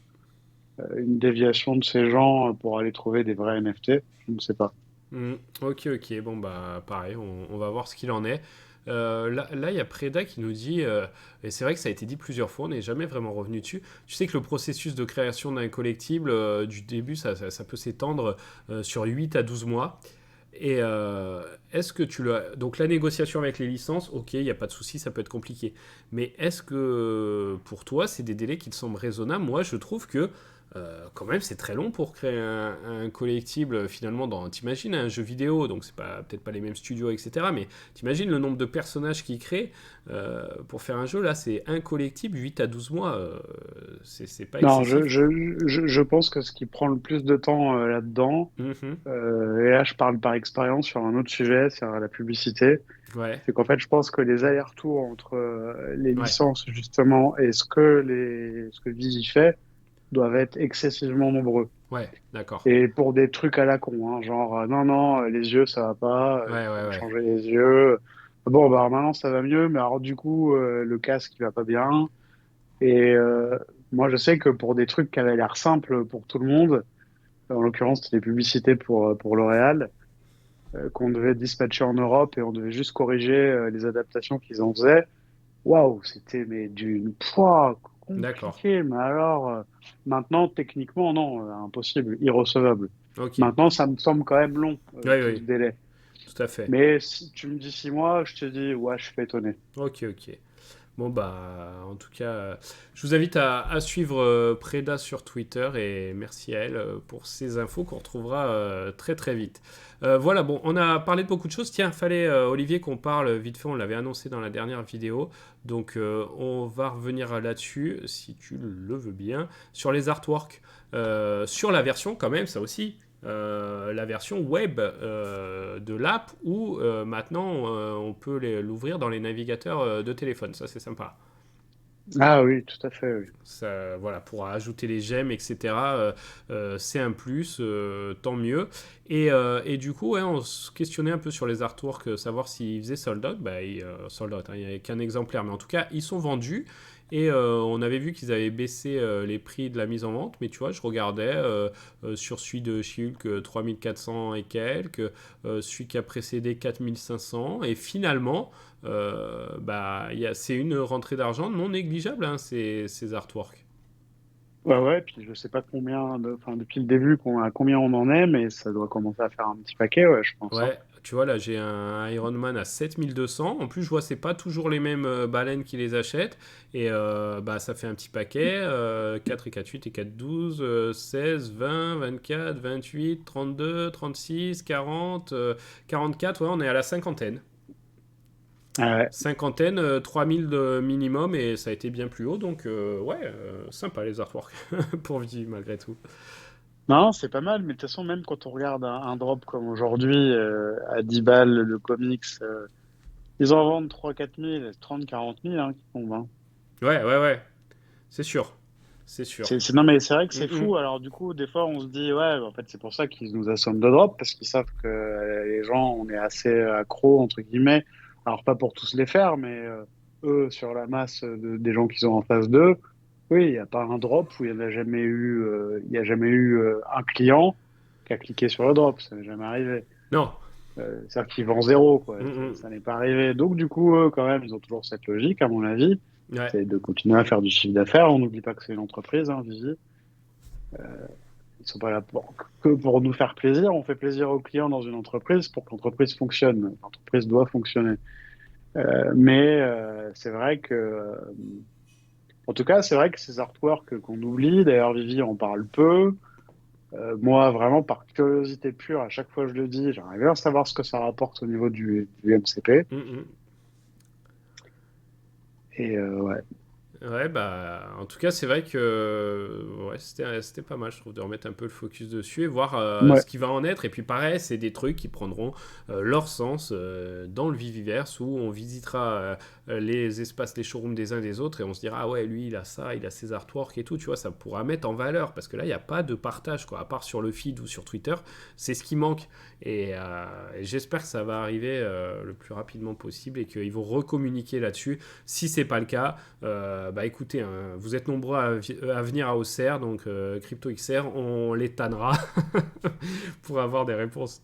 une déviation de ces gens pour aller trouver des vrais NFT? Je ne sais pas. Hmm. Ok, ok. Bon, bah, pareil, on va voir ce qu'il en est. Là, il y a Preda qui nous dit, et c'est vrai que ça a été dit plusieurs fois, on n'est jamais vraiment revenu dessus. Tu sais que le processus de création d'un collectible, du début, ça peut s'étendre sur 8 à 12 mois. Et est-ce que tu l'as. Donc la négociation avec les licences, ok, il n'y a pas de souci, ça peut être compliqué. Mais est-ce que pour toi, c'est des délais qui te semblent raisonnables? Moi, je trouve que quand même, c'est très long pour créer un collectible finalement t'imagines un jeu vidéo, donc c'est pas peut-être pas les mêmes studios, etc. Mais t'imagines le nombre de personnages qu'ils créent pour faire un jeu, là c'est un collectible, 8 à 12 mois, c'est pas Non, excessif. je pense que ce qui prend le plus de temps là-dedans, Mhm. et là je parle par expérience sur un autre sujet, c'est la publicité, Ouais, c'est qu'en fait je pense que les allers-retours entre les ouais, licences justement et ce que Vizy fait doivent être excessivement nombreux. ouais, d'accord. Et pour des trucs à la con, hein, genre non, non, les yeux ça va pas, il Ouais, faut ouais, me ouais. changer les yeux. Bon, bah maintenant ça va mieux, mais alors du coup, le casque il va pas bien. Et moi je sais que pour des trucs qui avaient l'air simples pour tout le monde, en l'occurrence c'était des publicités pour L'Oréal, qu'on devait dispatcher en Europe et on devait juste corriger les adaptations qu'ils en faisaient. Waouh, c'était mais d'une poids D'accord. compliqué. Mais alors, maintenant, techniquement, non, impossible, irrecevable. Ok. Maintenant, ça me semble quand même long, Oui, tout ce oui, délai. tout à fait. Mais si tu me dis 6 mois, je te dis, ouais, je suis pas étonné. Ok, ok. Bon, bah, en tout cas, je vous invite à suivre Preda sur Twitter et merci à elle pour ces infos qu'on retrouvera très très vite. Voilà, bon, on a parlé de beaucoup de choses. Tiens, fallait, Olivier, qu'on parle vite fait, on l'avait annoncé dans la dernière vidéo. Donc, on va revenir là-dessus, si tu le veux bien, sur les artworks. Sur la version, quand même, ça aussi. La version web de l'app où maintenant on peut l'ouvrir dans les navigateurs de téléphone. Ça, c'est sympa. Ah oui, tout à fait, oui. Ça, voilà, pour ajouter les gemmes, etc. C'est un plus, tant mieux. Et du coup, ouais, on se questionnait un peu sur les artworks, savoir s'ils faisaient sold out. Bah, sold out, hein, il n'y avait qu'un exemplaire, mais en tout cas, ils sont vendus. Et on avait vu qu'ils avaient baissé les prix de la mise en vente, mais tu vois, je regardais sur celui de She-Hulk 3400 et quelques, celui qui a précédé 4500, et finalement, bah, c'est une rentrée d'argent non négligeable, hein, ces artworks. Ouais, ouais, puis je sais pas enfin, depuis le début, à combien on en est, mais ça doit commencer à faire un petit paquet, ouais, je pense, hein. Ouais, tu vois, là, j'ai un Iron Man à 7200. En plus, je vois, c'est pas toujours les mêmes baleines qui les achètent. Et bah, ça fait un petit paquet. 4 et 4, 8 et 4, 12, 16, 20, 24, 28, 32, 36, 40, 44. Ouais, on est à la cinquantaine. Ah ouais. Cinquantaine, 3000 de minimum. Et ça a été bien plus haut. Donc, ouais, sympa les artworks. Pour vivre malgré tout. Non, c'est pas mal, mais de toute façon, même quand on regarde un drop comme aujourd'hui, à 10 balles, le comics, ils en vendent 3 4 000, 30 40 000 hein, qui tombent, hein. Ouais, ouais, ouais. C'est sûr. C'est sûr. Non, mais c'est vrai que Mm, c'est mm. fou. Alors, du coup, des fois, on se dit, ouais, en fait, c'est pour ça qu'ils nous assomment de drop, parce qu'ils savent que les gens, on est assez accros, entre guillemets. Alors, pas pour tous les faire, mais eux, sur la masse des gens qui sont en face d'eux, oui, il n'y a pas un drop où il n'y a jamais eu, un client qui a cliqué sur le drop. Ça n'est jamais arrivé. Non. C'est-à-dire qu'ils vendent zéro, quoi. Mm, mm. Ça n'est pas arrivé. Donc, du coup, eux, quand même, ils ont toujours cette logique, à mon avis. Ouais. C'est de continuer à faire du chiffre d'affaires. On n'oublie pas que c'est une entreprise, hein, Vivi. Ils sont pas là que pour nous faire plaisir. On fait plaisir aux clients dans une entreprise pour que l'entreprise fonctionne. L'entreprise doit fonctionner. Mais c'est vrai que, en tout cas, c'est vrai que ces artworks qu'on oublie, d'ailleurs, Vivi en parle peu. Moi, vraiment, par curiosité pure, à chaque fois je le dis, j'aimerais bien savoir ce que ça rapporte au niveau du MCP. Mm, mm. Et ouais. Ouais, bah, en tout cas, c'est vrai que ouais, c'était pas mal, je trouve, de remettre un peu le focus dessus et voir ce Ouais. qui va en être. Et puis, pareil, c'est des trucs qui prendront leur sens dans le Viviverse où on visitera les espaces, les showrooms des uns des autres et on se dira, ah ouais, lui, il a ça, il a ses artworks et tout, tu vois, ça pourra mettre en valeur parce que là, il n'y a pas de partage, quoi, à part sur le feed ou sur Twitter, c'est ce qui manque. Et j'espère que ça va arriver le plus rapidement possible et qu'ils vont recommuniquer là-dessus. Si c'est pas le cas, bah écoutez, hein, vous êtes nombreux à venir à Auxerre, donc CryptoXR, on les tannera pour avoir des réponses.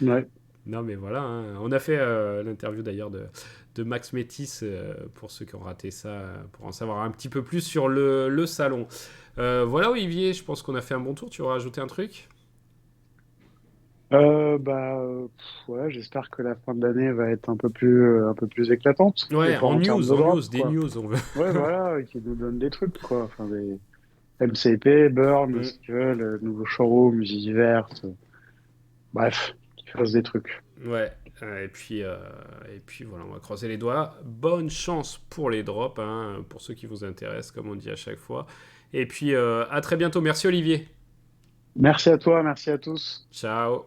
Ouais. Non mais voilà, hein. On a fait l'interview d'ailleurs de Max Métis pour ceux qui ont raté ça, pour en savoir un petit peu plus sur le salon. Voilà Olivier, je pense qu'on a fait un bon tour, tu veux rajouter un truc? Ouais, j'espère que la fin de l'année va être un peu plus éclatante, Ouais, enfin, en termes de en drop, news, des quoi. news on veut. Ouais, voilà, qui nous donne des trucs, quoi. Enfin, des MCP, Burn, Mm, si tu veux, le nouveau showroom, Multiverse. Bref, qui fasse des trucs. ouais, et puis voilà, on va croiser les doigts. Bonne chance pour les drops, hein, pour ceux qui vous intéressent, comme on dit à chaque fois. Et puis à très bientôt. Merci Olivier. Merci à toi, merci à tous. Ciao.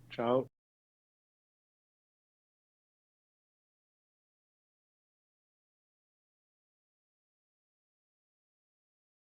Ciao.